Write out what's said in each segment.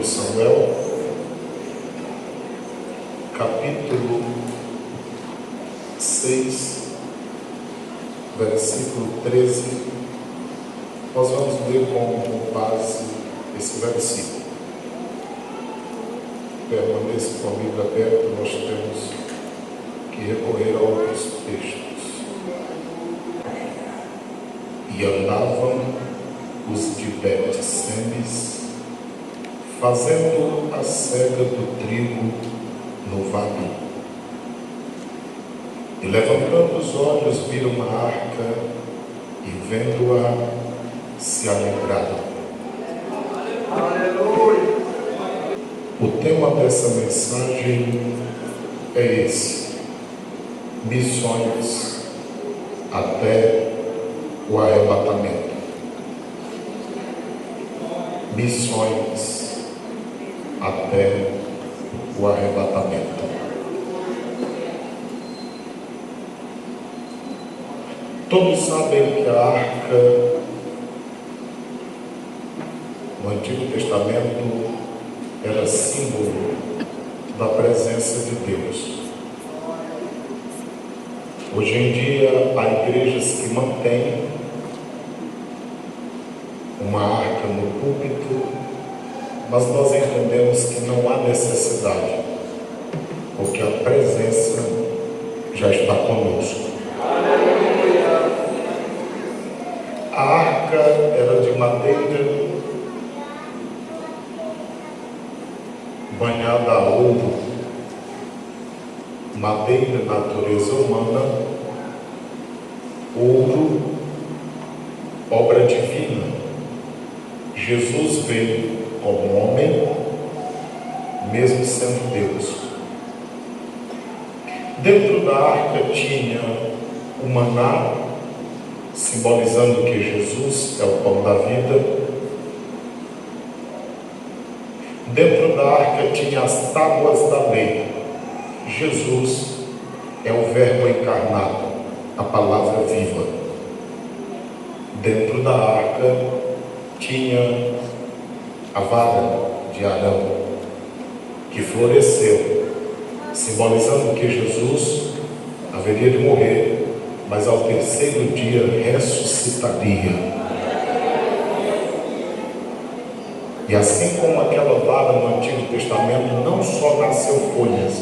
Samuel, capítulo 6, versículo 13, nós vamos ler como base esse versículo. Permaneça com a Bíblia aberta, nós temos que recorrer a outros textos. E andavam os de Bet-Semes, fazendo a cega do trigo no vado. E levantando os olhos, viram a arca, e vendo-a, se alegraram. Aleluia! O tema dessa mensagem é esse: missões até o arrebatamento. Missões até o arrebatamento. Todos sabem que a arca no Antigo Testamento era símbolo da presença de Deus. Hoje em dia há igrejas que mantêm uma arca no púlpito, mas nós entendemos que não há necessidade, porque a presença já está conosco. A arca era de madeira, banhada a ouro, madeira, natureza humana, ouro, obra divina. Jesus veio como homem, mesmo sendo Deus. Dentro da arca tinha o maná, simbolizando que Jesus é o pão da vida. Dentro da arca tinha as tábuas da lei. Jesus é o Verbo encarnado, a palavra viva. Dentro da arca tinha a vara de Arão, que floresceu, simbolizando que Jesus haveria de morrer, mas ao terceiro dia ressuscitaria. E assim como aquela vara no Antigo Testamento não só nasceu folhas,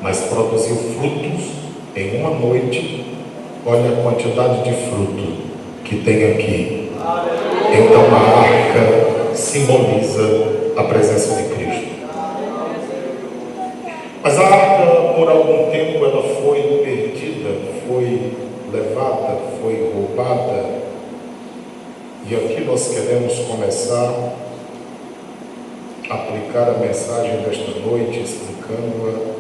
mas produziu frutos em uma noite, olha a quantidade de fruto que tem aqui. Então a arca simboliza a presença de Cristo. Mas a arca, por algum tempo, ela foi perdida, foi levada, foi roubada. E aqui nós queremos começar a aplicar a mensagem desta noite, explicando-a,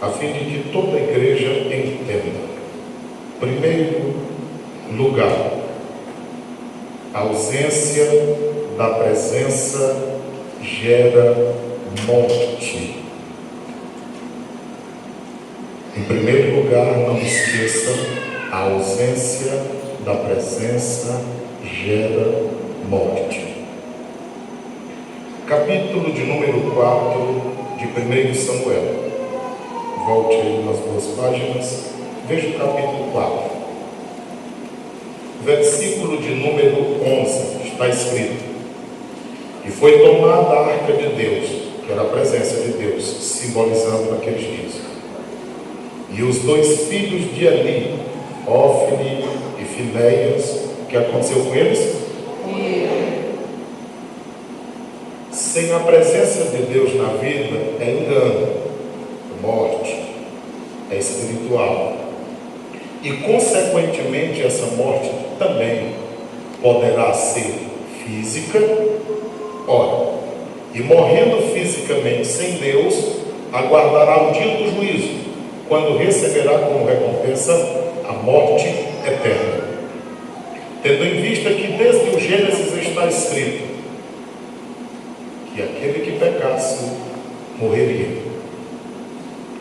a fim de que toda a igreja entenda. Primeiro lugar, a ausência da presença gera morte. Em primeiro lugar, não esqueçam, a ausência da presença gera morte. Capítulo de número 4 de 1 Samuel. Volte aí nas duas páginas, veja o capítulo 4. Versículo de número 11, está escrito: e foi tomada a arca de Deus, que era a presença de Deus, simbolizando aqueles dias. E os dois filhos de Eli, Ofni e Finéias, o que aconteceu com eles? Sem a presença de Deus na vida é engano, morte, é espiritual. E consequentemente essa morte também poderá ser física. Ora, e morrendo fisicamente sem Deus, aguardará o dia do juízo, quando receberá como recompensa a morte eterna. Tendo em vista que desde o Gênesis está escrito que aquele que pecasse morreria.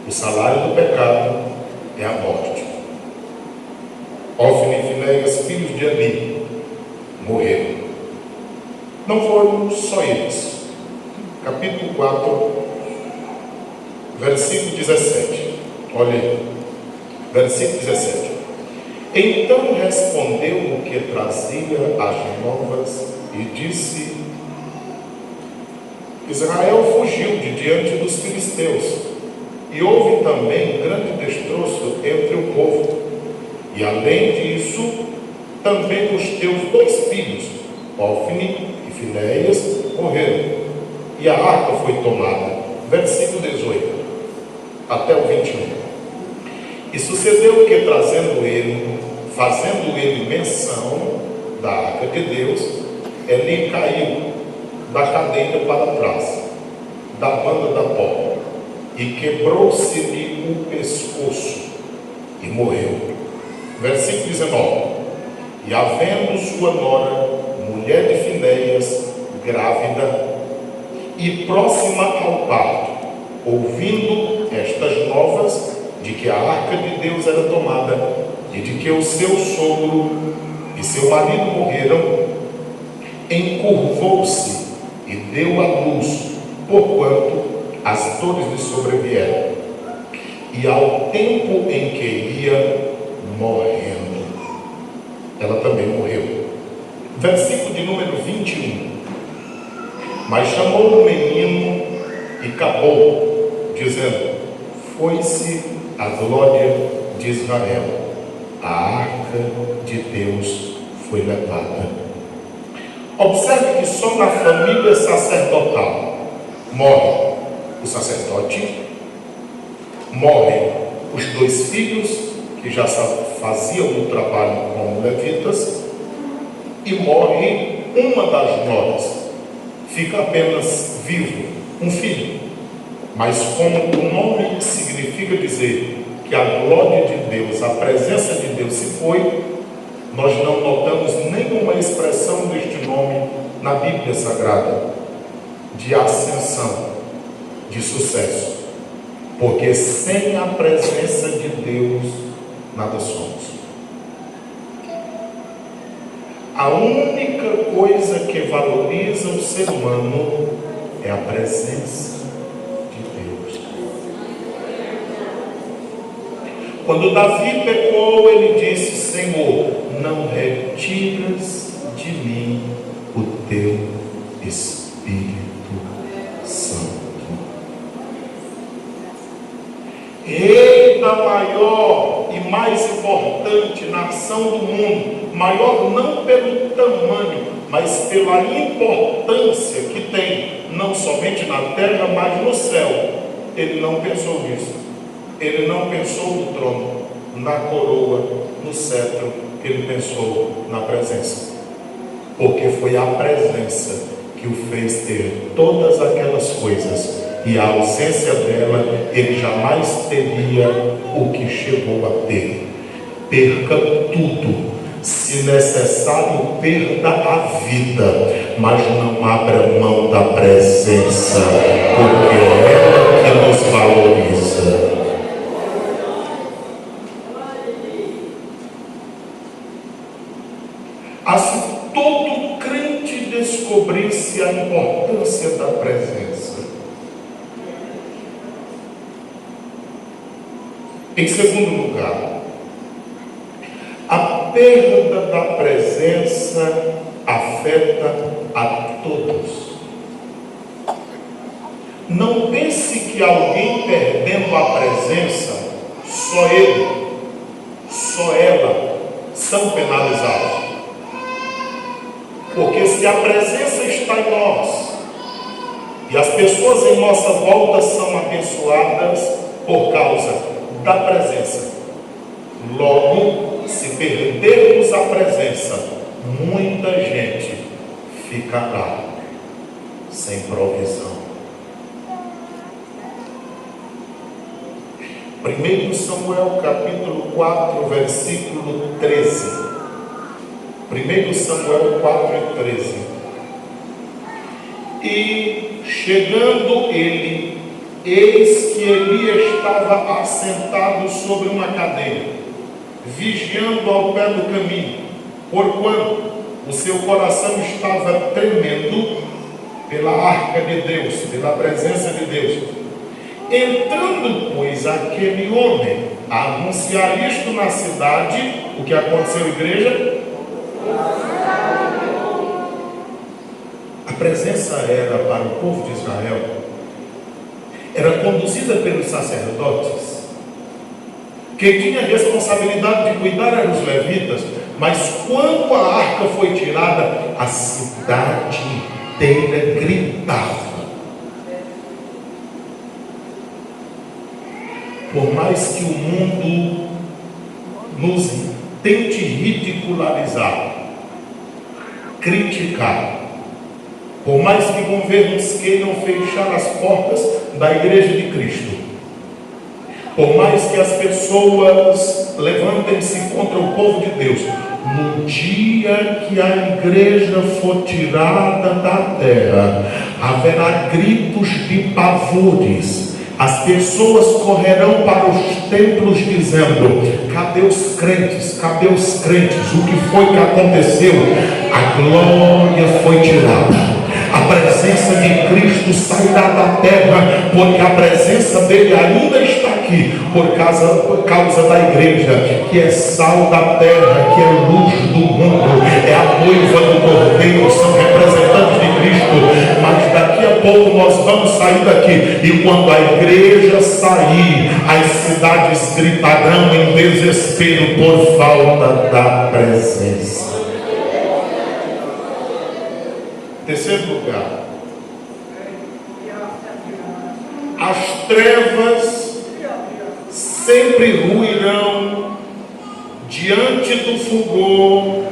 O salário do pecado é a morte. Ofni e Finéias, filhos de Eli, morreram. Não foram só eles. capítulo 4, versículo 17. Olha aí, versículo 17. Então respondeu o que trazia as novas e disse: Israel fugiu de diante dos filisteus, e houve também grande destroço entre o povo. E além disso, também os teus 2 filhos, Ofni e Finéias, morreram, e a arca foi tomada. Versículo 18 até o 21. E sucedeu que, fazendo ele menção da arca de Deus, ele caiu da cadeira para trás, da banda da porta, e quebrou-se-lhe o pescoço, e morreu. Versículo 19. E havendo sua nora, mulher de Finéias, grávida, e próxima ao parto, ouvindo estas novas, de que a arca de Deus era tomada, e de que o seu sogro e seu marido morreram, encurvou-se e deu à luz, porquanto as dores lhe sobrevieram, e ao tempo em que ia morrendo, ela também morreu. Versículo de número 21. Mas chamou o menino e acabou, dizendo: foi-se a glória de Israel, a arca de Deus foi levada. Observe que só na família sacerdotal morre o sacerdote, morrem os 2 filhos que já faziam o trabalho como levitas, e morre uma das noras. Fica apenas vivo um filho. Mas como o nome significa dizer que a glória de Deus, a presença de Deus se foi, nós não notamos nenhuma expressão deste nome na Bíblia Sagrada, de ascensão, de sucesso. Porque sem a presença de Deus, nada somos. A única coisa que valoriza o ser humano é a presença de Deus. Quando Davi pecou, ele disse: Senhor, não retiras de mim o teu Espírito Santo. Rei da maior e mais importante nação do mundo, maior não pelo tamanho, mas pela importância que tem, não somente na terra, mas no céu. Ele não pensou nisso. Ele não pensou no trono, na coroa, no cetro. Ele pensou na presença. Porque foi a presença que o fez ter todas aquelas coisas. E a ausência dela, ele jamais teria o que chegou a ter. Perca tudo, se necessário, perda a vida, mas não abra mão da presença, porque é ela que nos valoriza. Assim, todo crente descobrisse a importância da presença. Em segundo lugar, a perda da presença afeta a todos. Não pense que alguém perdendo a presença, só ele, só ela são penalizados. Porque se a presença está em nós, e as pessoas em nossa volta são abençoadas por causa da presença, logo, se perdermos a presença, muita gente ficará sem provisão. 1 Samuel capítulo 4, versículo 13. 1 Samuel 4 e 13. E chegando ele, eis que Eli estava assentado sobre uma cadeira, vigiando ao pé do caminho, porquanto o seu coração estava tremendo pela arca de Deus, pela presença de Deus. Entrando, pois, aquele homem a anunciar isto na cidade, o que aconteceu, igreja? A presença era para o povo de Israel, era conduzida pelos sacerdotes. Quem tinha a responsabilidade de cuidar eram os levitas, mas quando a arca foi tirada, a cidade inteira gritava. Por mais que o mundo nos tente ridicularizar, criticar, por mais que governos queiram fechar as portas da igreja de Cristo, por mais que as pessoas levantem-se contra o povo de Deus, no dia que a igreja for tirada da terra, haverá gritos de pavores. As pessoas correrão para os templos dizendo: cadê os crentes? Cadê os crentes? O que foi que aconteceu? A glória foi tirada. A presença de Cristo sairá da terra, porque a presença dele ainda está aqui, por causa da igreja, que é sal da terra, que é luz do mundo, é a noiva do Cordeiro, são representantes de Cristo. Mas daqui a pouco nós vamos sair daqui, e quando a igreja sair, as cidades gritarão em desespero por falta da presença. Terceiro lugar, as trevas sempre ruirão diante do fulgor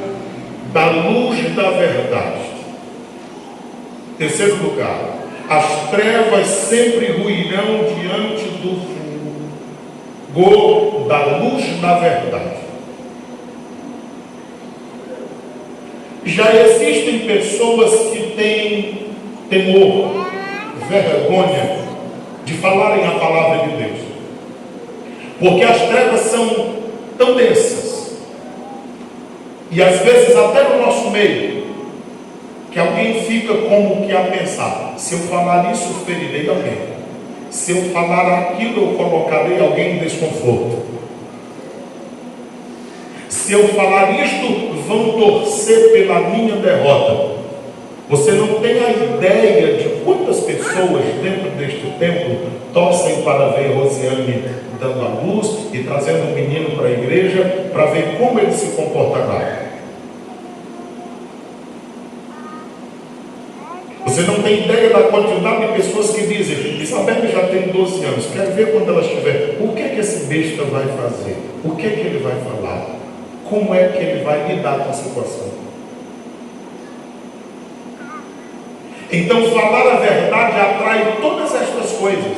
da luz da verdade. Terceiro lugar, as trevas sempre ruirão diante do fulgor da luz da verdade. Já existem pessoas que têm temor, vergonha de falarem a palavra de Deus, porque as trevas são tão densas, e às vezes até no nosso meio, que alguém fica como que a pensar: se eu falar isso, ferirei alguém, se eu falar aquilo, eu colocarei alguém em desconforto, se eu falar isto, vão torcer pela minha derrota. Você não tem a ideia de quantas pessoas dentro deste templo torcem para ver Rosiane dando a luz e trazendo um menino para a igreja, para ver como ele se comportará. Você não tem ideia da quantidade de pessoas que dizem: Isabel já tem 12 anos, quero ver quando ela estiver, o que é que esse besta vai fazer? O que é que ele vai falar? Como é que ele vai lidar com a situação? Então, falar a verdade atrai todas estas coisas.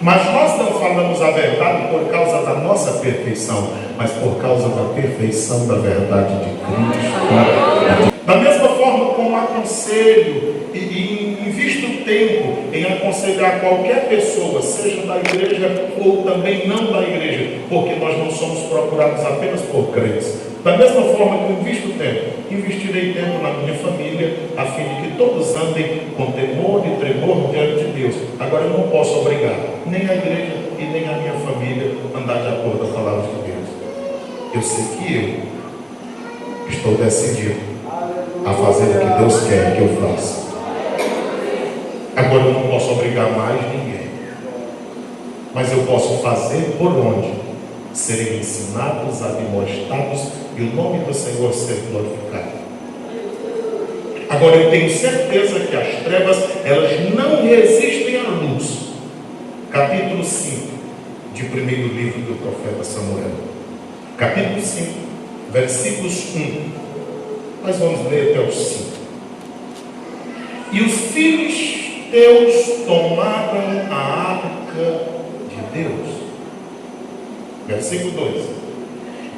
Mas nós não falamos a verdade por causa da nossa perfeição, mas por causa da perfeição da verdade de Cristo. Da mesma forma como aconselho e invisto tempo em aconselhar qualquer pessoa, seja da igreja ou também não da igreja, porque nós não somos procurados apenas por crentes. Da mesma forma que invisto tempo, investirei tempo na minha família, a fim de que todos andem com temor e tremor diante de Deus. Agora, eu não posso obrigar nem a igreja e nem a minha família a andar de acordo com a palavra de Deus. Eu sei que eu estou decidido a fazer o que Deus quer que eu faça. Agora, eu não posso obrigar mais ninguém, mas eu posso fazer por onde serem ensinados, admoestados e o nome do Senhor ser glorificado. Agora, eu tenho certeza que as trevas, elas não resistem à luz. Capítulo 5 de primeiro livro do profeta Samuel, capítulo 5, versículos 1. Nós vamos ler até os 5. E os filisteus tomaram a arca de Deus. Versículo 2.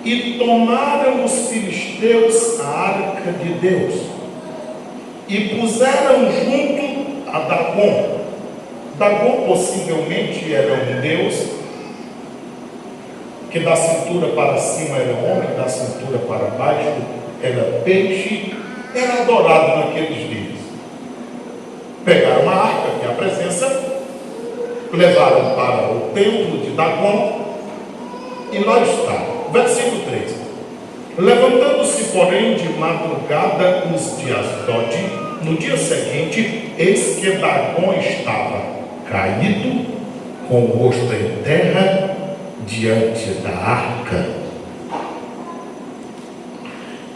E tomaram os filisteus a arca de Deus e puseram junto a Dagon. Dagon possivelmente era um deus que da cintura para cima era homem, da cintura para baixo era peixe, era adorado naqueles dias? Pegaram uma arca, que é a presença, levaram para o templo de Dagon, e lá está. Versículo 3. Levantando-se, porém, de madrugada os de Asdod, no dia seguinte, eis que Dagon estava caído, com o rosto em terra, diante da arca.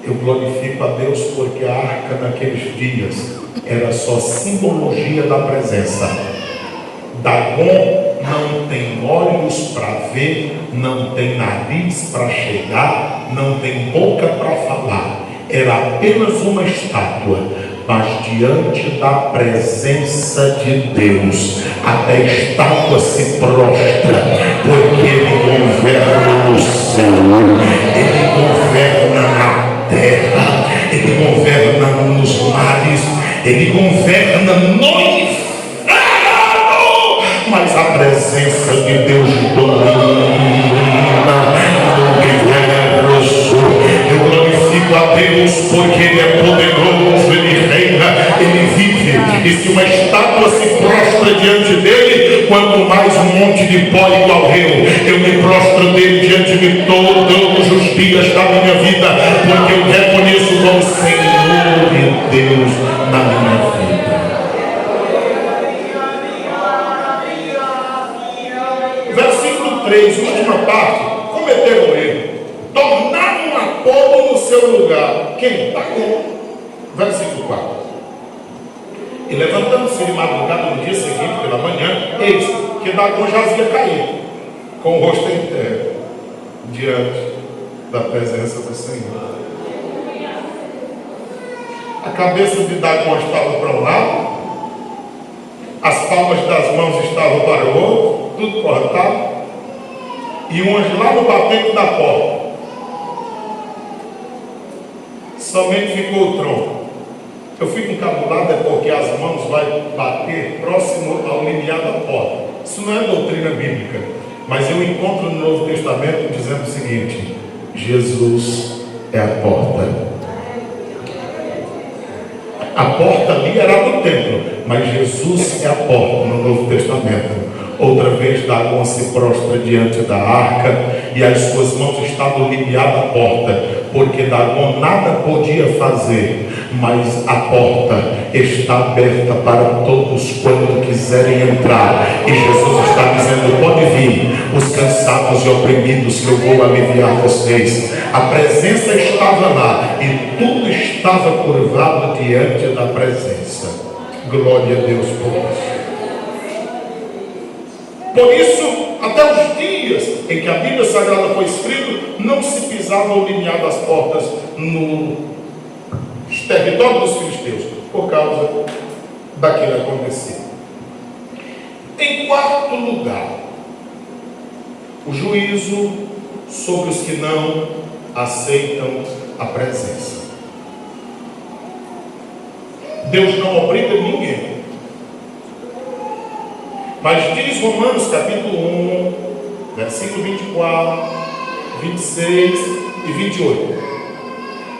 Eu glorifico a Deus porque a arca naqueles dias era só simbologia da presença. Dagon não tem olhos para ver, não tem nariz para cheirar, não tem boca para falar. Era apenas uma estátua, mas diante da presença de Deus, até a estátua se prostra, porque Ele governa no céu, Ele governa na terra, Ele governa nos mares, Ele governa no inferno, mas a presença de Deus domina no universo. Eu glorifico a Deus porque Ele é poderoso, Ele reina, Ele vive, e se uma estátua se prostra diante dele, quanto mais um monte de pó igual eu me prostro dele diante de todos os dias da minha vida, porque eu reconheço como Senhor e Deus na minha vida. Versículo 3, última parte. Cometeram erro, tornaram Apolo no seu lugar. Quem? Dagon. Versículo 4. E levantando-se de madrugada no dia seguinte pela manhã, eis que Dagon jazia caído, com o rosto em terra, diante da presença do Senhor. A cabeça de Dagon estava para um lado, as palmas das mãos estavam para o outro, tudo cortado, e um anjo lá no batente da porta. Somente ficou o tronco. Eu fico encabulado porque as mãos vai bater próximo ao limiar da porta. Isso não é doutrina bíblica, mas eu encontro no Novo Testamento dizendo o seguinte: Jesus é a porta. A porta ali era do templo, mas Jesus é a porta no Novo Testamento. Outra vez Dagon se prostra diante da arca e as suas mãos estavam no limiar da porta, porque Dagon nada podia fazer, mas a porta está aberta para todos quando quiserem entrar, e Jesus está dizendo: pode vir, os cansados e oprimidos, que eu vou aliviar vocês. A presença estava lá e tudo estava curvado diante da presença. Glória a Deus por isso. Por isso, até os dias em que a Bíblia Sagrada foi escrita, não se pisava o limiar das portas no território dos filisteus, por causa daquilo que acontecia. Em quarto lugar, o juízo sobre os que não aceitam a presença. Deus não obriga ninguém. Mas diz Romanos capítulo 1, versículo 24, 26 e 28,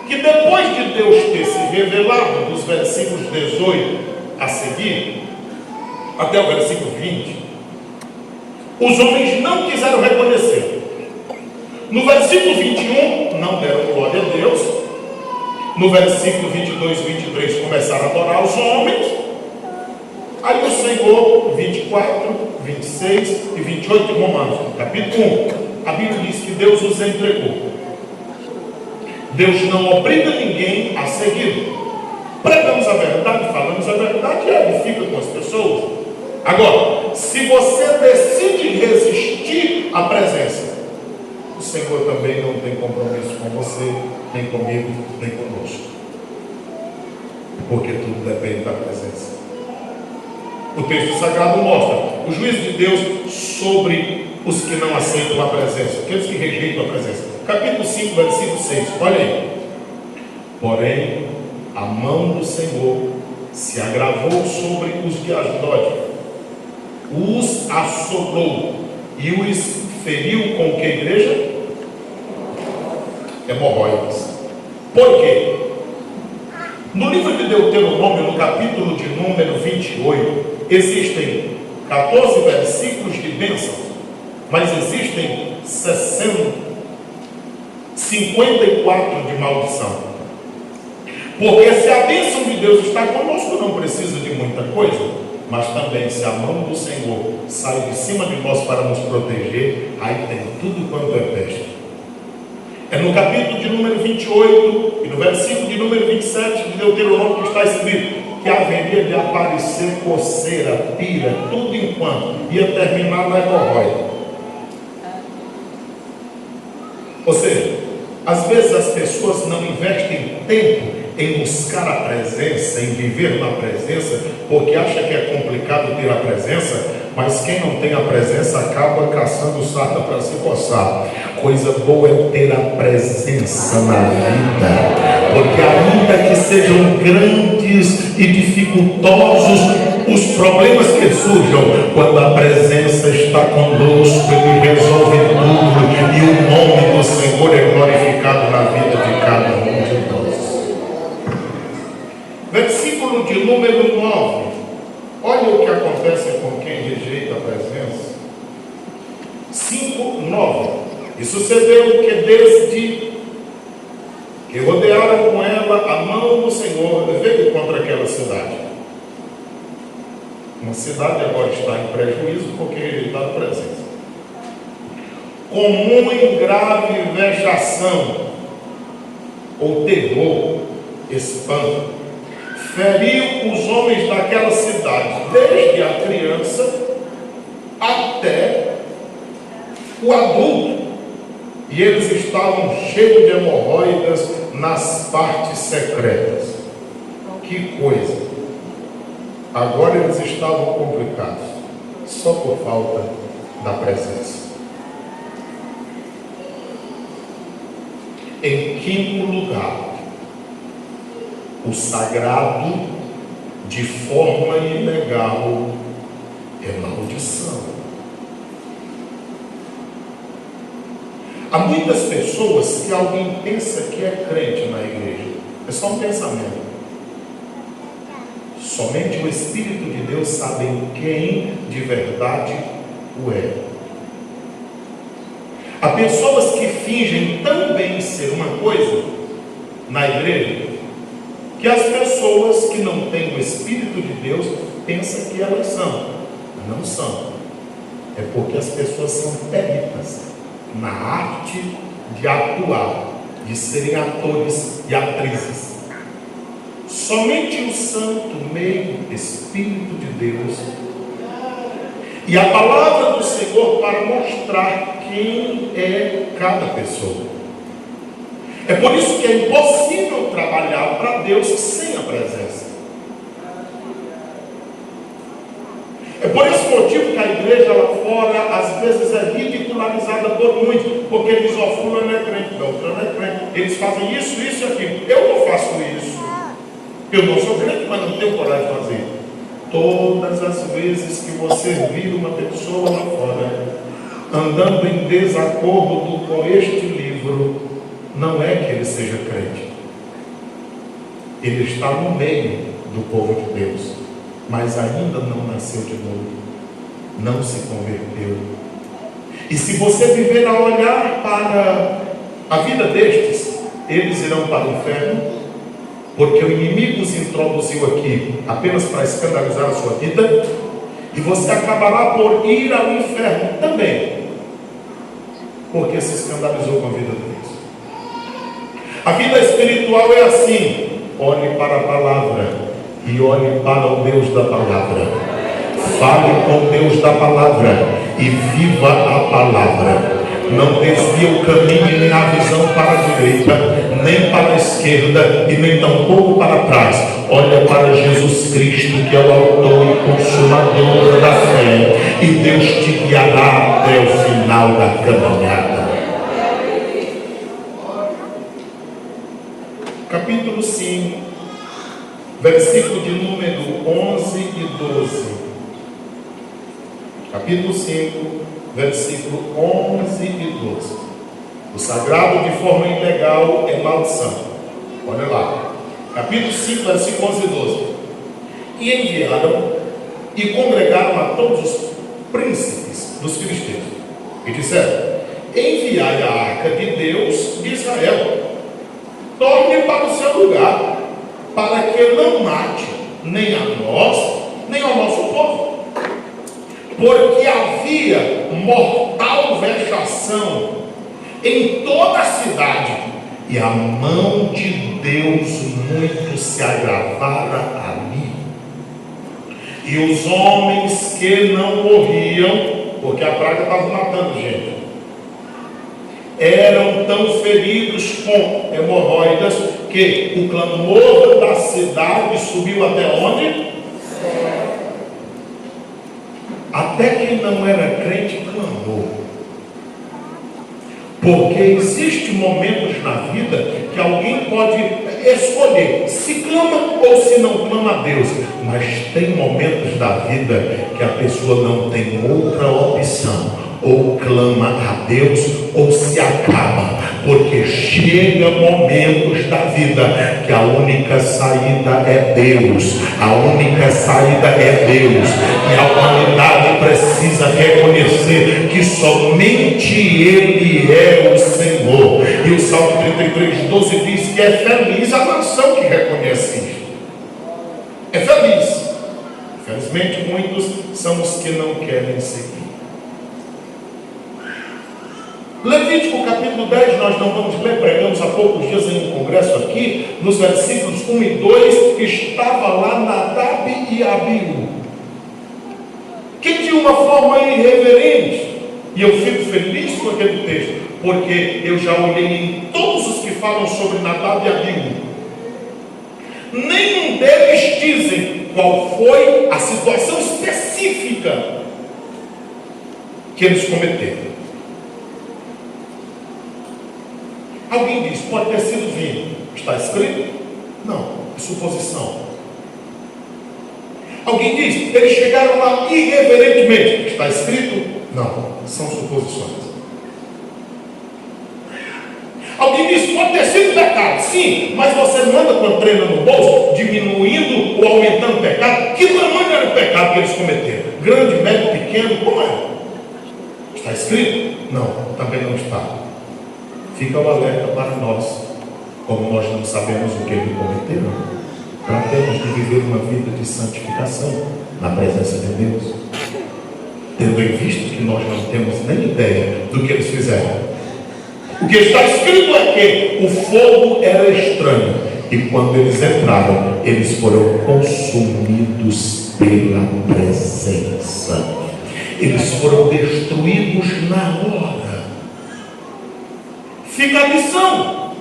que depois de Deus ter se revelado dos versículos 18 a seguir, até o versículo 20, os homens não quiseram reconhecer. No versículo 21, não deram glória a Deus. No versículo 22 e 23, começaram a adorar os homens. Aí o Senhor, 24, 26 e 28 de Romanos, capítulo 1, a Bíblia diz que Deus os entregou. Deus não obriga ninguém a seguir. Pregamos a verdade, falamos a verdade e edifica com as pessoas. Agora, se você decide resistir à presença, o Senhor também não tem compromisso com você, nem comigo, nem conosco, porque tudo depende da presença. O texto sagrado mostra o juízo de Deus sobre os que não aceitam a presença, aqueles que rejeitam a presença. Capítulo 5, versículo 6, olha aí. Porém, a mão do Senhor se agravou sobre os de Asdod, os assolou e os feriu com que igreja? Hemorroides. Por quê? No livro de Deuteronômio, no capítulo de número 28, existem 14 versículos de bênção, mas existem 54 de maldição. Porque se a bênção de Deus está conosco, não precisa de muita coisa, mas também se a mão do Senhor sai de cima de nós para nos proteger, aí tem tudo quanto é peste. É no capítulo de número 28 e no versículo de número 27 de Deuteronômio que está escrito que haveria de aparecer coceira, pira, tudo enquanto ia terminar na hemorroida. Ou seja, às vezes as pessoas não investem tempo em buscar a presença, em viver na presença, porque acha que é complicado ter a presença, mas quem não tem a presença acaba caçando sarna para se coçar. Coisa boa é ter a presença na vida, porque ainda que sejam grandes e dificultosos os problemas que surjam, quando a presença está conosco, Ele resolve tudo, e o nome do Senhor é glorificado na vida de cada um de nós. Versículo de número 9. Olha o que acontece com quem rejeita a presença. 5:9. E sucedeu que desde que rodearam com ela, a mão do Senhor veio contra aquela cidade. Uma cidade agora está em prejuízo porque rejeitaram a presença. Com muito grave vexação, ou terror, espanto, feriu os homens daquela cidade, desde a criança até o adulto, e eles estavam cheios de hemorroidas nas partes secretas. Que coisa! Agora eles estavam complicados, só por falta da presença. Em quinto lugar, o sagrado, de forma ilegal, é maldição. Há muitas pessoas que alguém pensa que é crente na igreja. É só um pensamento. Somente o Espírito de Deus sabe quem de verdade o é. Há pessoas que fingem tão bem ser uma coisa na igreja, que as pessoas que não têm o Espírito de Deus pensam que elas são. Não são. É porque as pessoas são peritas na arte de atuar, de serem atores e atrizes. Somente o Santo meio Espírito de Deus e a palavra do Senhor para mostrar quem é cada pessoa. É por isso que é impossível trabalhar para Deus sem a presença. É por esse motivo que a igreja lá fora às vezes é ridicularizada por muitos, porque eles fulano não é crente, Beltrano não é crente, eles fazem isso, isso e aquilo. Eu não faço isso. Eu não sou crente, mas não tenho coragem de fazer. Todas as vezes que você vir uma pessoa lá fora andando em desacordo com este livro, não é que ele seja crente. Ele está no meio do povo de Deus, mas ainda não nasceu de novo, não se converteu. E se você viver a olhar para a vida destes, eles irão para o inferno, porque o inimigo os introduziu aqui apenas para escandalizar a sua vida, e você acabará por ir ao inferno também, porque se escandalizou com a vida deles. A vida espiritual é assim: olhe para a palavra e olhe para o Deus da palavra. Fale com o Deus da palavra e viva a palavra. Não desvie o caminho nem a visão para a direita, nem para a esquerda e nem tampouco para trás. Olha para Jesus Cristo, que é o autor e consumador da fé, e Deus te guiará até o final da caminhada. Capítulo 5, versículo de número 11 e 12. Capítulo 5, versículo 11 e 12. O sagrado de forma ilegal é maldição. Olha lá. capítulo 5, versículo 11 e 12. E enviaram e congregaram a todos os príncipes dos filisteus e disseram: enviai a arca de Deus de Israel, torne para o seu lugar, para que não mate nem a nós, nem ao nosso povo, porque havia mortal vexação em toda a cidade, e a mão de Deus muito se agravara ali. E os homens que não morriam, porque a praga estava matando gente, eram tão feridos com hemorroidas que o clamor da cidade subiu até onde? Até quem não era crente clamou. Porque existem momentos na vida que alguém pode escolher se clama ou se não clama a Deus, mas tem momentos da vida que a pessoa não tem outra opção: ou clama a Deus ou se acaba, porque chega momentos da vida que a única saída é Deus, a única saída é Deus, e a humanidade precisa reconhecer que somente Ele é o Senhor. E o Salmo 33, 12 diz que é feliz a nação que reconhece isso. É feliz. Infelizmente muitos são os que não querem seguir. Levítico capítulo 10, nós não vamos ler, pregamos há poucos dias em um congresso aqui, nos versículos 1 e 2, estava lá Nadab e Abiú, que de uma forma irreverente, e eu fico feliz com aquele texto, porque eu já olhei em todos os que falam sobre Nadab e Abiú, nenhum deles dizem qual foi a situação específica que eles cometeram. Alguém diz, pode ter sido vinho. Está escrito? Não, é suposição. Alguém diz, eles chegaram lá irreverentemente. Está escrito? Não, são suposições. Alguém diz, pode ter sido pecado. Sim, mas você não anda com a treina no bolso, diminuindo ou aumentando o pecado. Que tamanho era o pecado que eles cometeram? Grande, médio, pequeno, como é? Está escrito? Não, também não está. Fica o alerta para nós, como nós não sabemos o que ele cometeu, tratemos de viver uma vida de santificação na presença de Deus, tendo em vista que nós não temos nem ideia do que eles fizeram. O que está escrito é que o fogo era estranho, e quando eles entraram, eles foram consumidos pela presença, eles foram destruídos na hora. Fica a lição,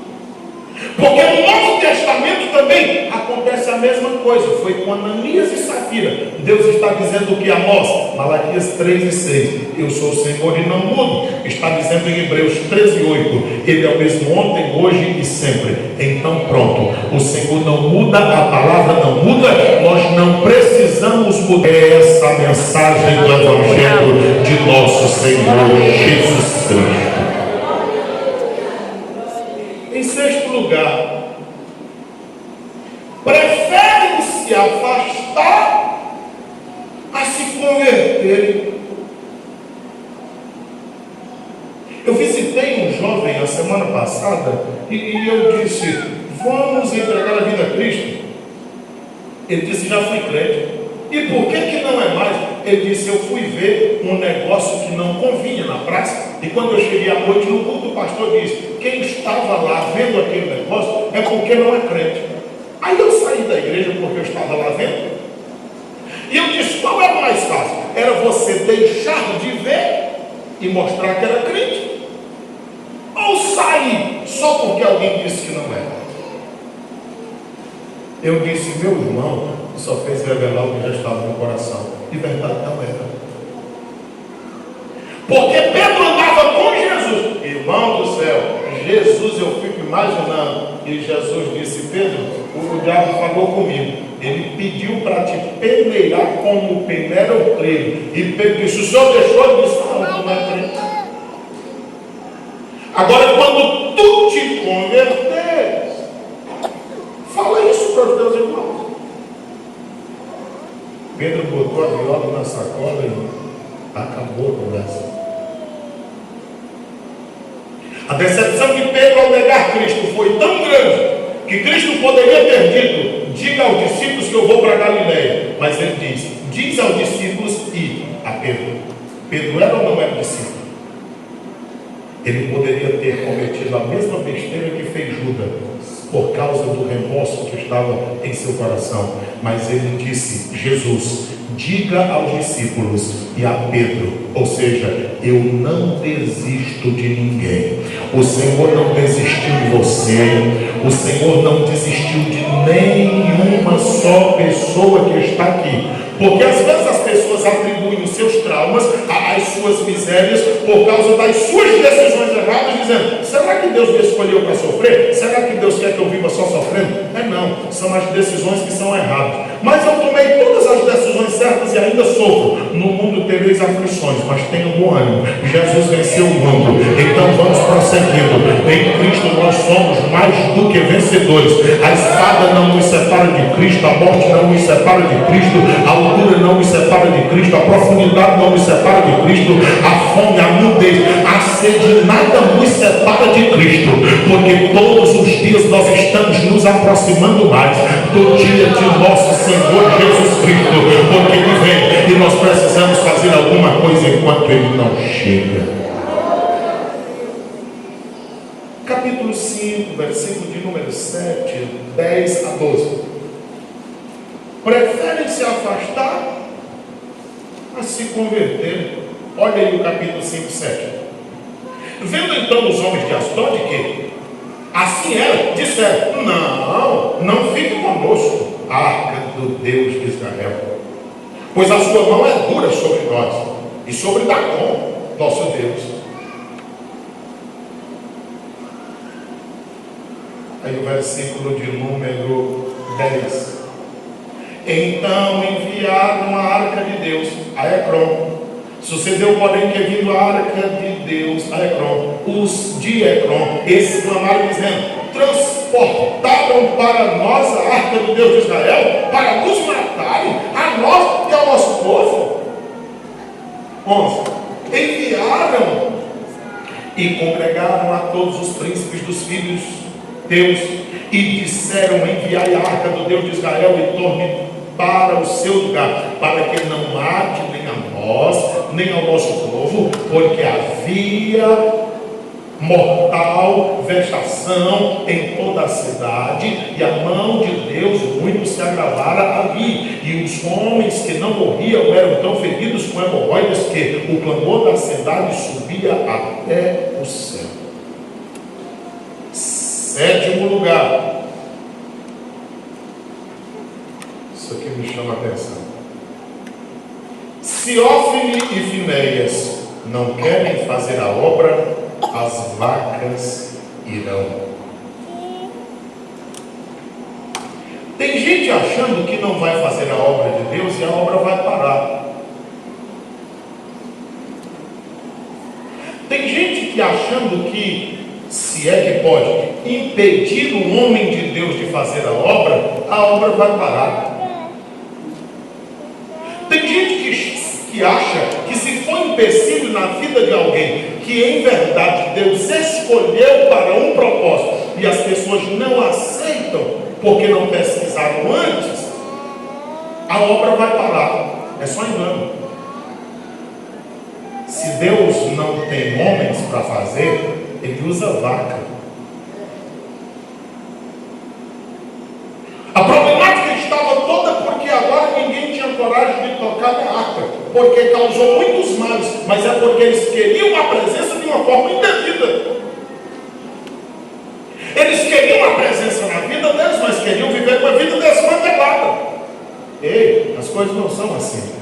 porque no Novo Testamento também acontece a mesma coisa. Foi com Ananias e Safira. Deus está dizendo o que a Amós? Malaquias 3 e 6. Eu sou o Senhor e não mudo. Está dizendo em Hebreus 13 e 8. Ele é o mesmo ontem, hoje e sempre. Então pronto, o Senhor não muda, a palavra não muda, nós não precisamos mudar essa mensagem do Evangelho de nosso Senhor Jesus Cristo. Em sexto lugar, preferem se afastar a se converterem. Eu visitei um jovem a semana passada e eu disse, vamos entregar a vida a Cristo. Ele disse, já fui crente. E por que não é mais? Ele disse, eu fui ver um negócio que não convinha na praça, e quando eu cheguei à noite no culto, o pastor disse, quem estava lá vendo aquele negócio é porque não é crente. Aí eu saí da igreja porque eu estava lá vendo, e eu disse, qual era o mais fácil? Era você deixar de ver e mostrar que era crente, ou sair só porque alguém disse que não era? Eu disse, meu irmão, só fez revelar o que já estava no coração. De verdade não era. Porque Pedro andava com Jesus. Irmão do céu, Jesus eu fico imaginando. E Jesus disse, Pedro, o diabo falou comigo. Ele pediu para te peneirar como peneira o trigo. E Pedro disse, o senhor deixou? Ele disse, não, não é crente. Agora quando tu te converteres, fala isso botou a viola na sacola e acabou a conversa. A decepção de Pedro ao negar Cristo foi tão grande que Cristo poderia ter dito: diga aos discípulos que eu vou para Galileia. Mas ele diz aos discípulos e a Pedro. Pedro era ou não era discípulo? Ele poderia ter cometido a mesma besteira que fez Judas, por causa do remorso que estava em seu coração. Mas ele disse: Jesus, diga aos discípulos e a Pedro, ou seja, eu não desisto de ninguém. O Senhor não desistiu de você. O Senhor não desistiu de nenhuma só pessoa que está aqui. Porque às vezes as pessoas atribuem os seus traumas, as suas misérias, por causa das suas decisões erradas, dizendo: será que Deus me escolheu para sofrer? Será que Deus quer que eu viva só sofrendo? Não, são as decisões que são erradas. Mas eu tomei todas as decisões certas e ainda sofro. No mundo tereis aflições, mas tenham bom ânimo. Jesus venceu o mundo. Então vamos prosseguindo. Em Cristo nós somos mais do que vencedores. A espada não nos separa de Cristo, a morte não nos separa de Cristo, a altura não nos separa de Cristo, a profundidade não nos separa de Cristo, a fome, a nudez, a sede, nada nos separa de Cristo, porque todos os dias nós estamos nos aproximando mais do dia de nosso Senhor Jesus Cristo, porque Ele vem e nós precisamos fazer alguma coisa enquanto Ele não chega. Capítulo 5, versículo de número 7, 10 a 12. Preferem se afastar a se converter. Olha aí o capítulo 5, 7. Vendo então os homens de Asdod que assim era, disseram: não fique conosco a arca do Deus de Israel, pois a sua mão é dura sobre nós e sobre Dagom, nosso Deus. Aí o versículo de número 10. Então enviaram a arca de Deus a Ecrom. Sucedeu, porém, que vindo a arca de Deus a Ecrom, os de Ecrom exclamaram dizendo: transportaram para nós a arca do Deus de Israel para nos matarem, a nós e ao nosso povo. 11. Enviaram e congregaram a todos os príncipes dos filhos Deus e disseram: enviai a arca do Deus de Israel e torne para o seu lugar, para que não mate nem a nós, nem ao nosso povo, porque havia mortal vexação em toda a cidade, e a mão de Deus muito se agravara ali, e os homens que não morriam eram tão feridos com hemorroidas que o clamor da cidade subia até o céu. 7º lugar. Isso aqui me chama a atenção. Se Ófine e Finéias não querem fazer a obra, as vacas irão. Tem gente achando que não vai fazer a obra de Deus e a obra vai parar. Tem gente que achando que, se é que pode, impedir o homem de Deus de fazer a obra vai parar. Tem gente que acha que, se for empecilho na vida de alguém que em verdade Deus escolheu para um propósito e as pessoas não aceitam porque não pesquisaram antes, a obra vai parar. É só engano. Se Deus não tem homens para fazer, Ele usa vaca. A problemática estava toda porque agora ninguém tinha coragem de tocar na arca, porque causou muitos males, mas é porque eles queriam a presença de uma forma indevida. Eles queriam a presença na vida deles, mas queriam viver uma vida desmantelada. Ei, as coisas não são assim.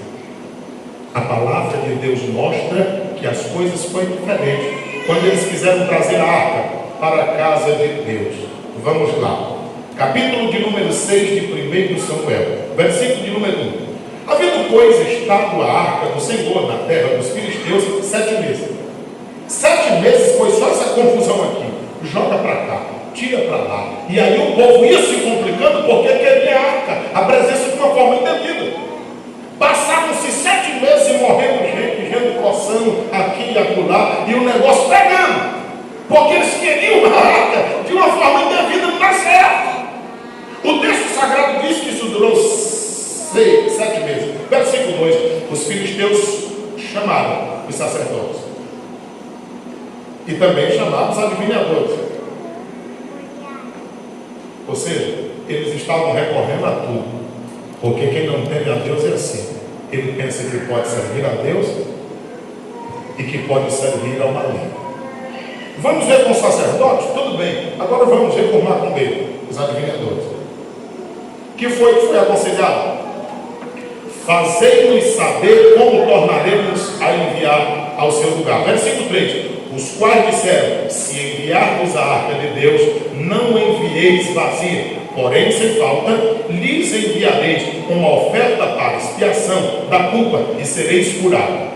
A palavra de Deus mostra que as coisas foram diferentes quando eles quiseram trazer a arca para a casa de Deus. Vamos lá. Capítulo de número 6 de 1 Samuel, versículo de número 1. Havendo, pois, estado a arca do Senhor na terra dos filisteus 7 meses. 7 meses foi só essa confusão aqui. Joga para cá, tira para lá. E aí o povo ia se complicando porque queria a arca, a presença de uma forma indevida. Passavam-se 7 meses e morrendo gente coçando aqui e acolá, e o negócio pegando, porque eles queriam uma arca de uma forma indevida, não dá certo. O texto sagrado diz que isso durou 7 meses. Versículo 2: os filisteus chamaram os sacerdotes e também chamaram os adivinhadores. Ou seja, eles estavam recorrendo a tudo, porque quem não teme a Deus é assim: ele pensa que pode servir a Deus e que pode servir ao maligno. Vamos ver com os sacerdotes? Tudo bem. Agora vamos ver com o macumbeiro, os adivinhadores. Que foi aconselhado? Fazei-nos saber como tornaremos a enviar ao seu lugar. Versículo 3: os quais disseram: se enviarmos a arca de Deus, não envieis vazia, porém sem falta, lhes enviareis uma oferta para expiação da culpa e sereis curados.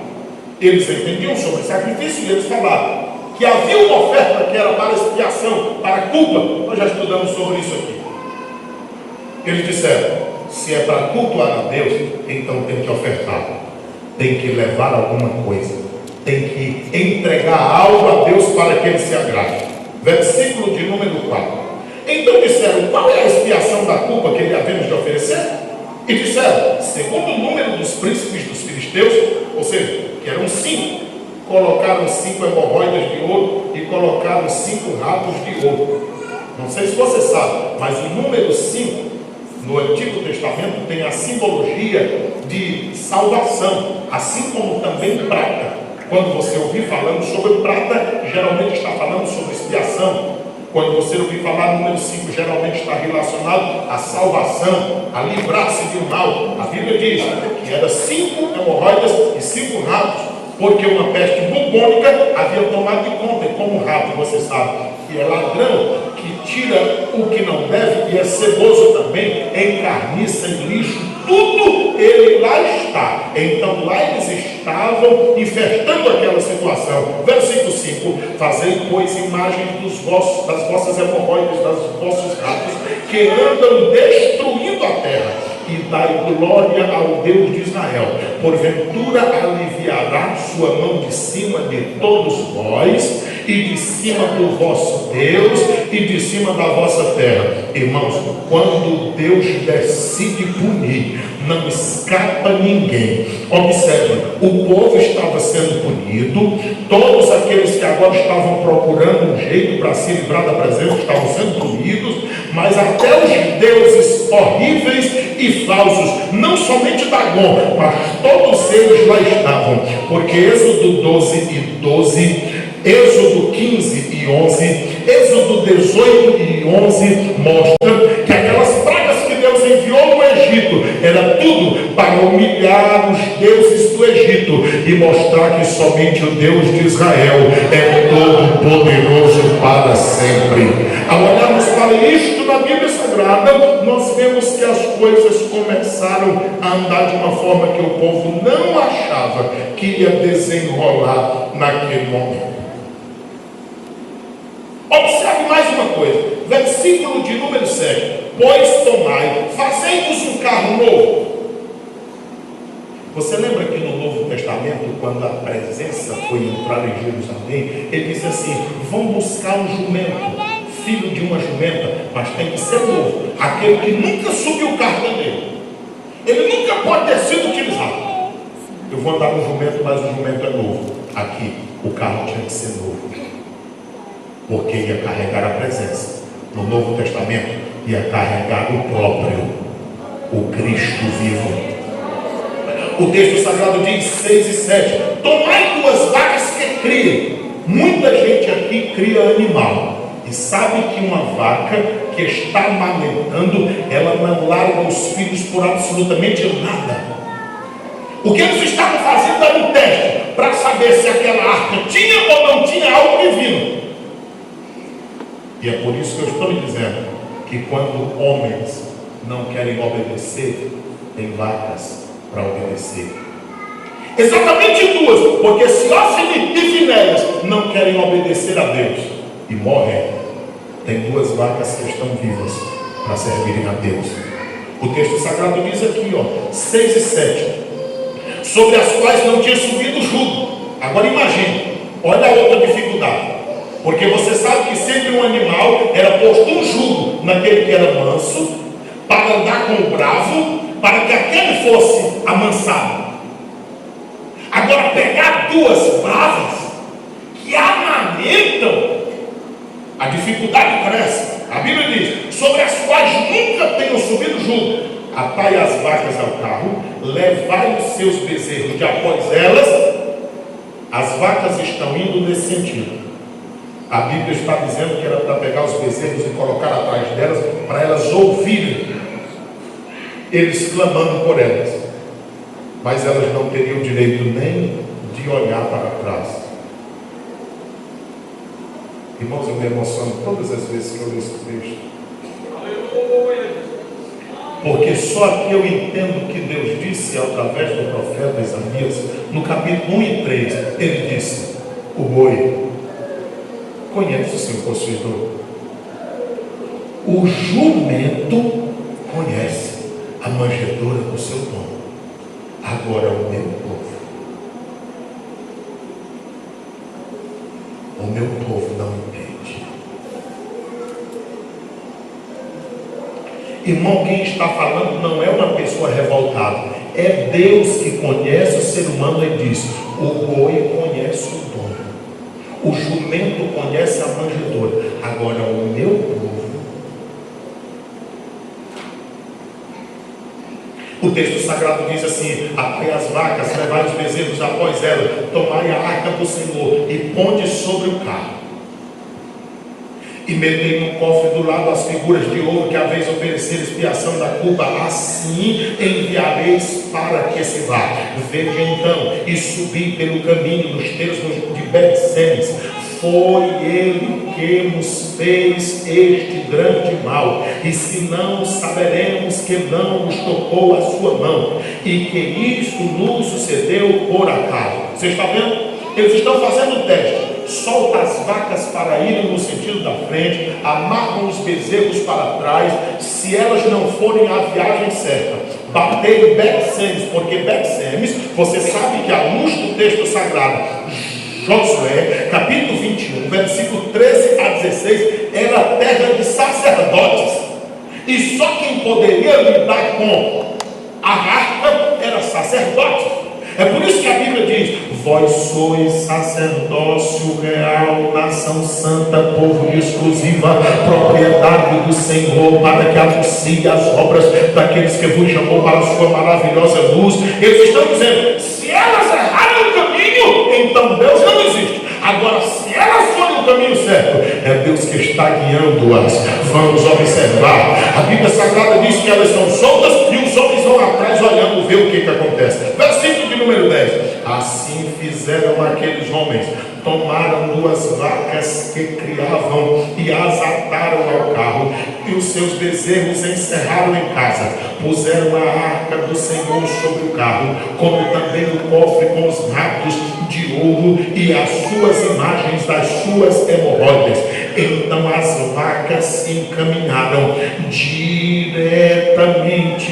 Eles entendiam sobre sacrifício e eles falaram que havia uma oferta que era para expiação, para culpa. Nós já estudamos sobre isso aqui. Eles disseram: se é para cultuar a Deus, então tem que ofertar, tem que levar alguma coisa, tem que entregar algo a Deus para que ele se agrade. Versículo de número 4: então disseram: qual é a expiação da culpa que lhe havemos de oferecer? E disseram: segundo o número dos príncipes dos filisteus, ou seja, que eram 5, colocaram 5 hemorroidas de ouro e colocaram 5 ratos de ouro. Não sei se você sabe, mas o número 5 no Antigo Testamento tem a simbologia de salvação, assim como também prata. Quando você ouvir falando sobre prata, geralmente está falando sobre expiação. Quando você ouvir falar número 5, geralmente está relacionado à salvação, a livrar-se de um mal. A Bíblia diz que era 5 hemorroidas e 5 ratos, porque uma peste bubônica havia tomado de conta. E como rato, você sabe que é ladrão, que tira o que não deve, e é ceboso também, encarniça em lixo, tudo ele lá está. Então lá eles estavam infestando aquela situação. Versículo 5: fazei, pois, imagens das vossas hemorroidas, dos vossos ratos, que andam destruindo a terra, e dai glória ao Deus de Israel. Porventura aliviará sua mão de cima de todos vós, e de cima do vosso Deus, e de cima da vossa terra. Irmãos, quando Deus decide punir, não escapa ninguém. Observe, o povo estava sendo punido, todos aqueles que agora estavam procurando um jeito para se livrar da presença estavam sendo punidos, mas até os deuses horríveis e falsos, não somente Dagon, mas todos eles lá estavam, porque Êxodo 12 e 12, Êxodo 15 e 11, Êxodo 18 e 11 mostra que aquelas pragas que Deus enviou no Egito era tudo para humilhar os deuses do Egito e mostrar que somente o Deus de Israel é todo poderoso para sempre. Ao olharmos para isto na Bíblia Sagrada, nós vemos que as coisas começaram a andar de uma forma que o povo não achava que ia desenrolar naquele momento. Observe mais uma coisa, versículo de número 7: pois tomai, fazei-vos um carro novo. Você lembra que no Novo Testamento, quando a presença foi entrar em Jerusalém, ele disse assim: vão buscar um jumento, filho de uma jumenta, mas tem que ser novo, aquele que nunca subiu o carro dele, ele nunca pode ter sido utilizado. Eu vou andar no jumento, mas o jumento é novo. Aqui, o carro tinha que ser novo, porque ia carregar a presença. No Novo Testamento, ia carregar o próprio, o Cristo vivo. O texto sagrado diz 6 e 7: tomai 2 vacas que criem. Muita gente aqui cria animal e sabe que uma vaca que está amamentando, ela não larga os filhos por absolutamente nada. O que eles estavam fazendo era um teste para saber se aquela arca tinha ou não tinha algo divino. E é por isso que eu estou lhe dizendo que quando homens não querem obedecer, tem vacas para obedecer. Exatamente 2, porque se Ófine e Finéias não querem obedecer a Deus e morrem, tem 2 vacas que estão vivas para servirem a Deus. O texto sagrado diz aqui, 6 e 7: sobre as quais não tinha subido jugo. Agora imagine, olha a outra dificuldade, porque você sabe que sempre um animal era posto um jugo naquele que era manso, para andar com o bravo, para que aquele fosse amansado. Agora pegar duas bravas que amamentam, a dificuldade cresce. A Bíblia diz, sobre as quais nunca tenham subido jugo, atai as vacas ao carro, levai os seus bezerros de após elas. As vacas estão indo nesse sentido. A Bíblia está dizendo que era para pegar os bezerros e colocar atrás delas, para elas ouvirem eles clamando por elas, mas elas não teriam direito nem de olhar para trás. Irmãos, eu me emociono todas as vezes que eu leio esse texto, porque só aqui eu entendo que Deus disse através do profeta Isaías, no capítulo 1 e 3, ele disse: o boi conhece o seu possuidor, o jumento conhece a manjedoura do seu dono. Agora o meu povo não entende. Irmão, quem está falando não é uma pessoa revoltada, é Deus que conhece o ser humano e diz: o boi conhece o dono, o jumento conhece a manjedoura. Agora o meu povo. O texto sagrado diz assim: atai as vacas, levai os bezerros após ela, tomai a arca do Senhor e ponde sobre o carro, e metei no cofre do lado as figuras de ouro que haveis oferecer expiação da culpa, assim enviareis para que se vá. Vede então, e subi pelo caminho nos termos de Bet-Semes. Foi ele que nos fez este grande mal, e se não saberemos que não nos tocou a sua mão, e que isto nos sucedeu por acaso. Você está vendo? Eles estão fazendo o teste. Solta as vacas para irem no sentido da frente, amarram os bezerros para trás. Se elas não forem a viagem certa, bater em Bet-Semes, porque Bet-Semes, você sabe que à luz do texto sagrado, Josué, capítulo 21, versículo 13 a 16, era terra de sacerdotes, e só quem poderia lidar com a arca era sacerdote. É por isso que a Bíblia diz: vós sois sacerdócio real, nação santa, povo de exclusiva propriedade do Senhor, para que anuncie as obras daqueles que vos chamou para a sua maravilhosa luz. Eles estão dizendo: se elas errarem o caminho, então Deus não existe. Agora, se elas forem o caminho certo, é Deus que está guiando-as. Vamos observar. A Bíblia Sagrada diz que elas estão soltas e os homens vão atrás olhando ver o que acontece. Versículo de número 10. Assim fizeram aqueles homens. Tomaram duas vacas que criavam e as ataram ao carro, e os seus bezerros encerraram em casa. Puseram a arca do Senhor sobre o carro, como também o cofre com os ratos de ouro e as suas imagens das suas hemorroidas. Então as vacas se encaminharam diretamente,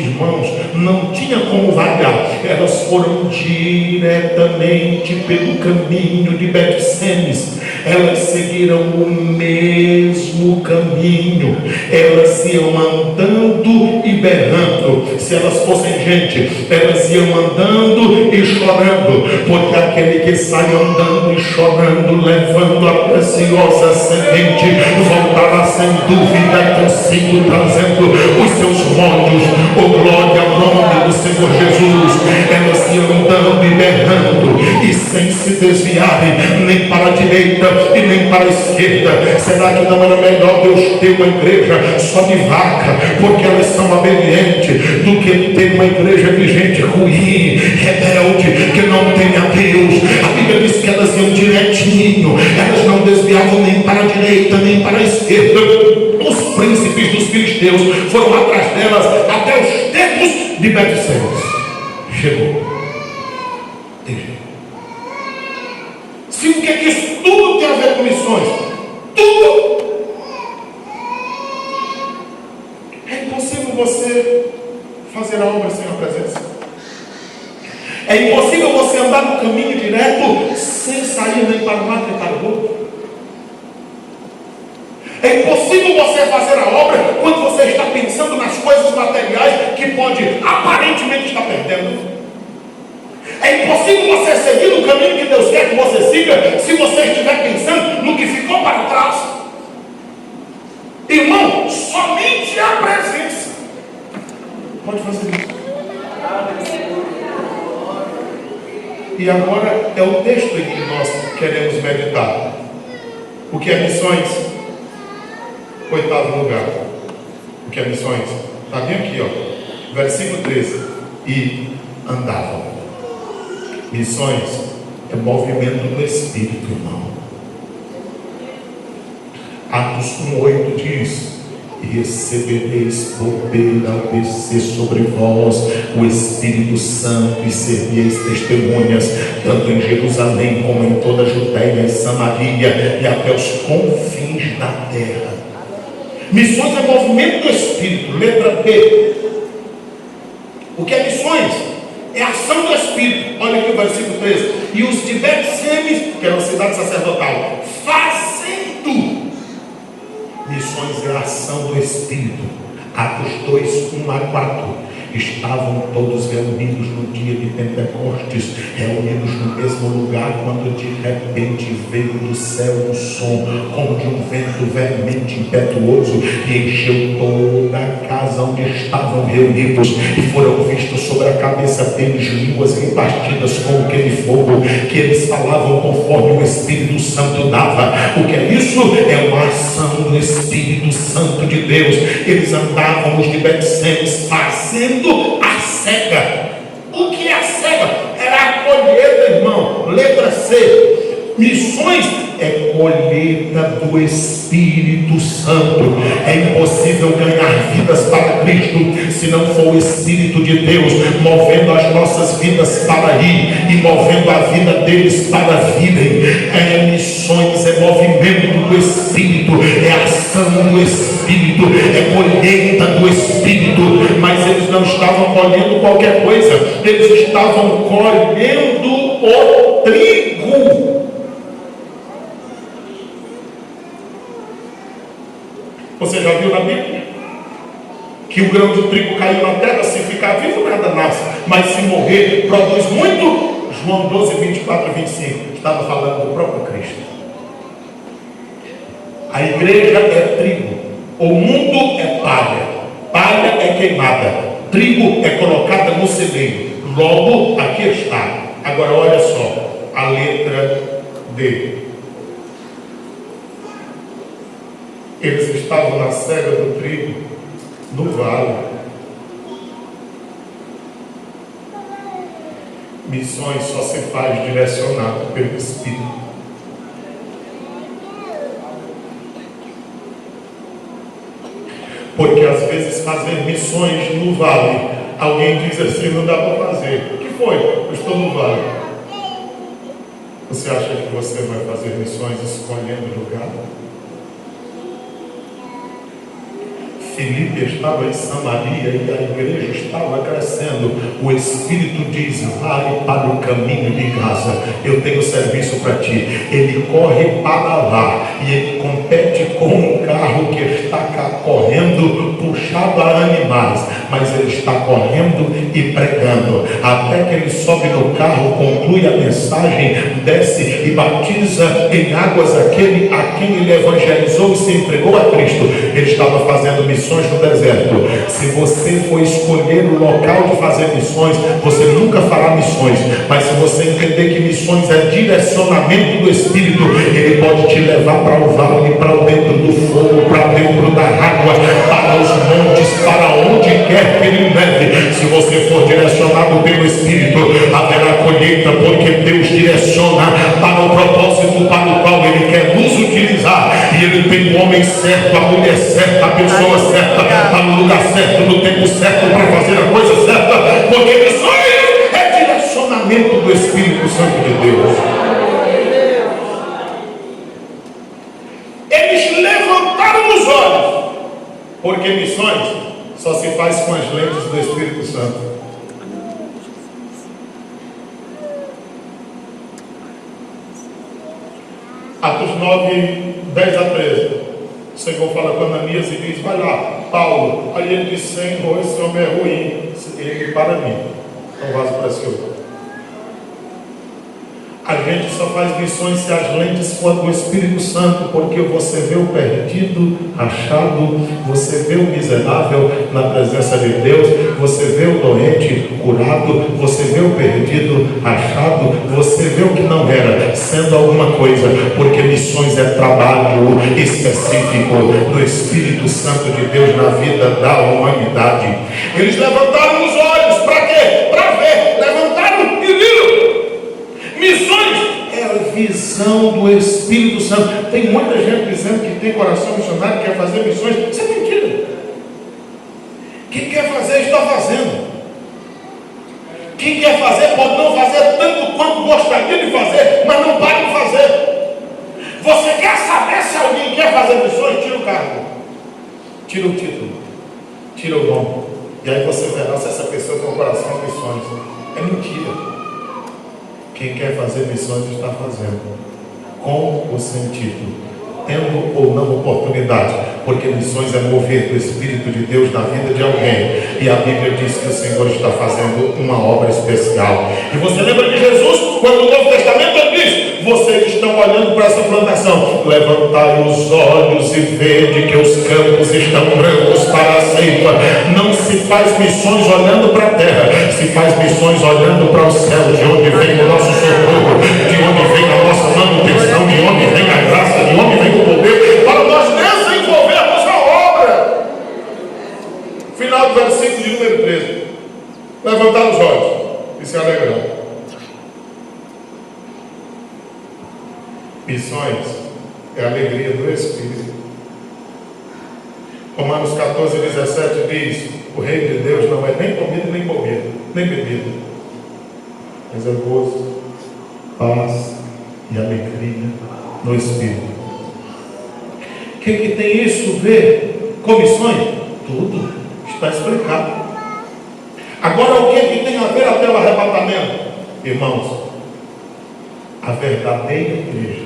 irmãos, não tinha como variar, elas foram diretamente pelo caminho de Bet-Semes. Elas seguiram o mesmo caminho, elas iam andando e berrando. Se elas fossem gente, elas iam andando e chorando, porque aquele que sai andando e chorando, levando a preciosa semente, voltará sem dúvida consigo, trazendo os seus molhos. Oh, glória ao nome do Senhor Jesus. Elas iam andando e berrando, e sem se desviarem nem para a direita e nem para a esquerda. Será que não era melhor Deus ter uma igreja só de vaca, porque elas são obedientes, do que ter uma igreja de gente ruim, rebelde, que não tem a Deus? A Bíblia diz que elas iam direitinho, elas não desviavam nem para a direita nem para a esquerda. Os príncipes dos filisteus foram atrás delas até os tempos de Bet-Semes. Chegou. Tem jeito. Se o que é que isso tudo tem a ver com missões? Tudo. É impossível você fazer a obra sem a presença. É É impossível você andar no caminho direto sem sair nem para um lado nem para o outro. É impossível você fazer a obra quando você está pensando nas coisas materiais que pode aparentemente estar perdendo. É impossível você seguir o caminho que Deus quer que você siga se você estiver pensando no que ficou para trás. Irmão, somente a presença pode fazer isso. E agora é o texto em que nós queremos meditar. O que é missões? Oitavo lugar. O que é missões? Está bem aqui, ó. Versículo 13. E andavam. Missões é movimento do Espírito, irmão. Atos 1:8 diz: e recebereis poder ao descer sobre vós o Espírito Santo, e seríeis testemunhas, tanto em Jerusalém como em toda a Judéia e Samaria e até os confins da terra. Missões é movimento do Espírito. Letra B. O que é missões? É ação do Espírito. Olha aqui o versículo 13. E os de Bet-Semes, que era uma cidade sacerdotal, fazendo. Missões é a ação do Espírito. Atos 2:1-4. Estavam todos reunidos no dia de Pentecostes, reunidos no mesmo lugar, quando de repente veio do céu um som, como de um vento veemente impetuoso, e encheu toda a casa onde estavam reunidos, e foram vistos sobre a cabeça deles línguas repartidas como que de fogo, que eles falavam conforme o Espírito Santo dava. O que é isso? É uma ação do Espírito Santo de Deus. Eles andavam, os de Bet-Semes, fazendo a cega. O que é a cega? Era a colheita, irmão. Letra C. Missões é colheita do Espírito Santo. É impossível ganhar vidas para Cristo se não for o Espírito de Deus movendo as nossas vidas para ir e movendo a vida deles para virem. Missões é movimento do Espírito, é ação do Espírito, é colheita do Espírito. Mas eles não estavam colhendo qualquer coisa, eles estavam colhendo o trigo. Você já viu na Bíblia que o grão de trigo caiu na terra, se ficar vivo nada nasce, mas se morrer produz muito? João 12:24-25 estava falando do próprio Cristo. A igreja é trigo, o mundo é palha, palha é queimada, trigo é colocada no celeiro. Logo, aqui está. Agora olha só, a letra D. Eles estavam na cega do trigo, no vale. Missões só se faz direcionado pelo Espírito. Porque às vezes fazer missões no vale, alguém diz assim, não dá para fazer. O que foi? Eu estou no vale. Você acha que você vai fazer missões escolhendo lugar? Filipe estava em Samaria e a igreja estava crescendo. O Espírito diz: vai para o caminho de Gaza, eu tenho serviço para ti. Ele corre para lá e ele compete com um carro que está correndo, puxado a animais, mas ele está correndo e pregando, até que ele sobe no carro, conclui a mensagem, desce e batiza em águas aquele a quem ele evangelizou e se entregou a Cristo. Ele estava fazendo missões no deserto. Se você for escolher o local de fazer missões, você nunca fará missões. Mas se você entender que missões é direcionamento do Espírito, ele pode te levar para o vale, para dentro do fogo, para dentro da água, para os montes, para onde quer que ele leve. Se você for direcionado pelo Espírito, haverá colheita, porque Deus direciona para o propósito para o qual ele quer nos utilizar. E ele tem o homem certo, a mulher certa, a pessoa certa, está no lugar certo, no tempo certo, para fazer a coisa certa, porque missões é direcionamento do Espírito Santo de Deus. Eles levantaram os olhos, porque missões só se faz com as lentes do Espírito Santo. Atos 9, 10 a 13. O Senhor fala com Ananias e diz: vai lá, Paulo. Aí ele diz: Senhor, esse homem é ruim. Ele para mim. É um vaso precioso. A gente só faz missões se as lentes forem do Espírito Santo, porque você vê o perdido, achado, você vê o miserável na presença de Deus, você vê o doente curado, você vê o perdido achado, você vê o que não era sendo alguma coisa, porque missões é trabalho específico do Espírito Santo de Deus na vida da humanidade. Eles levantaram os olhos, para quê? Para ver, levantaram e viram. Missões é a visão do Espírito Santo. Tem muita gente dizendo que tem coração missionário, quer fazer missões. Isso é mentira. Quem quer fazer está fazendo. Quem quer fazer pode não fazer tanto quanto gostaria de fazer, mas não para de fazer. Você quer saber se alguém quer fazer missões? Tira o cargo, tira o título, tira o nome, e aí você verá se essa pessoa tem um coração de missões. É mentira. Quem quer fazer missões está fazendo, com ou sem título, tendo ou não oportunidade, porque missões é mover do Espírito de Deus na vida de alguém, e a Bíblia diz que o Senhor está fazendo uma obra especial. E você lembra de Jesus, quando no Novo Testamento ele diz: vocês que estão olhando para essa plantação, levantai os olhos e vede que os campos estão brancos para a ceifa. Não se faz missões olhando para a terra, se faz missões olhando para o céu, de onde vem o nosso socorro, de onde vem a nossa manutenção, de onde vem a graça, de onde vem o poder, para nós desenvolvermos a obra. Final do versículo de número 13. Levantar os olhos e se alegrar. Missões é a alegria do Espírito. Romanos 14, 17 diz: o reino de Deus não é nem comida, nem bebida, mas é gozo, paz e alegria no Espírito. O que tem isso a ver com missões? Tudo está explicado. Agora, o que tem a ver até o arrebatamento? Irmãos, a verdadeira igreja,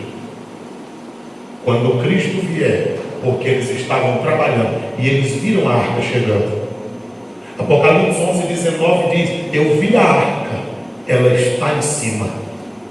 quando Cristo vier, porque eles estavam trabalhando e eles viram a arca chegando. Apocalipse 11, 19 diz: eu vi a arca, ela está em cima.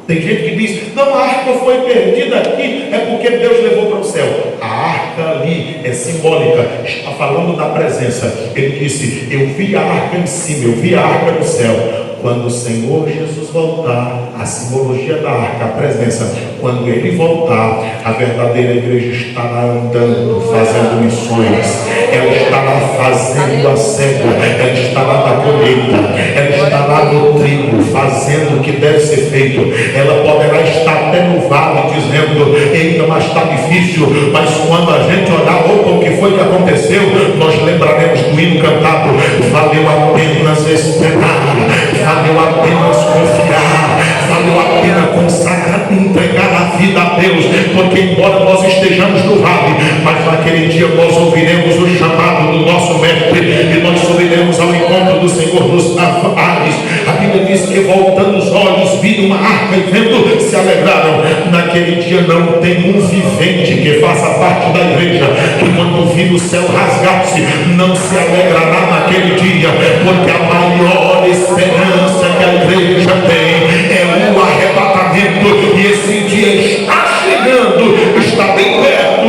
Tem gente que diz: não, a arca foi perdida aqui, é porque Deus levou para o céu. A arca ali é simbólica, está falando da presença. Ele disse: eu vi a arca em cima, eu vi a arca no céu. Quando o Senhor Jesus voltar, a simbologia da arca, a presença, quando Ele voltar, a verdadeira igreja estará andando, fazendo missões. Ela estará fazendo a cega, ela estará na colheita, ela estará no trigo, fazendo o que deve ser feito. Ela poderá estar até no vale, dizendo: eita, mas está difícil. Mas quando a gente olhar, opa, o que foi que aconteceu, nós lembraremos do hino cantado: valeu apenas esperar, valeu apenas confiar, valeu a pena consagrar e entregar a vida a Deus, porque embora nós estejamos no vale, mas naquele dia nós ouviremos o chamado do nosso mestre e nós subiremos ao encontro do Senhor dos ares. A Bíblia diz que voltando os olhos viram uma arca e vendo se alegraram. Naquele dia não tem um vivente que faça parte da igreja que quando vir o céu rasgar-se não se alegrará naquele dia, porque a maior esperança que a igreja tem é o arrebatamento, e esse dia está chegando, está bem perto.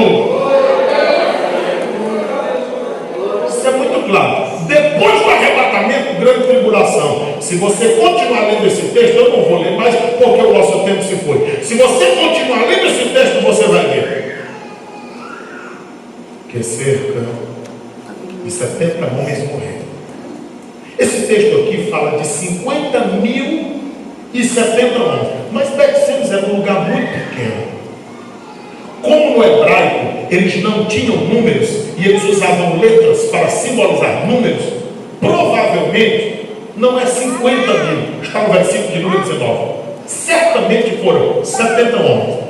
Isso é muito claro. Depois do arrebatamento, grande tribulação. Se você continuar lendo esse texto, eu não vou ler mais porque o nosso tempo se foi. Se você continuar lendo esse texto, você vai ver que cerca de 70 homens morreram. Esse texto aqui fala de 50.070 homens, mas Betsêmes era um lugar muito pequeno. Como no hebraico eles não tinham números e eles usavam letras para simbolizar números, provavelmente não é 50.000, está no versículo de número 19. Certamente foram 70 homens.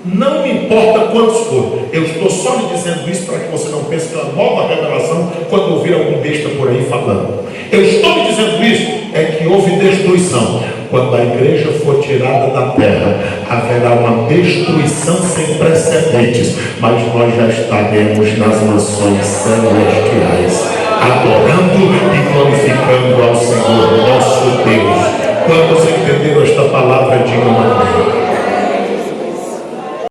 Não me importa quantos foram, eu estou só lhe dizendo isso para que você não pense que é uma nova revelação quando ouvir algum besta por aí falando. Eu estou lhe dizendo isso, é que houve destruição. Quando a igreja for tirada da terra, a haverá uma destruição sem precedentes, mas nós já estaremos nas mansões celestiais, adorando e glorificando ao Senhor nosso Deus. Quantos entenderam esta palavra? Digam amém.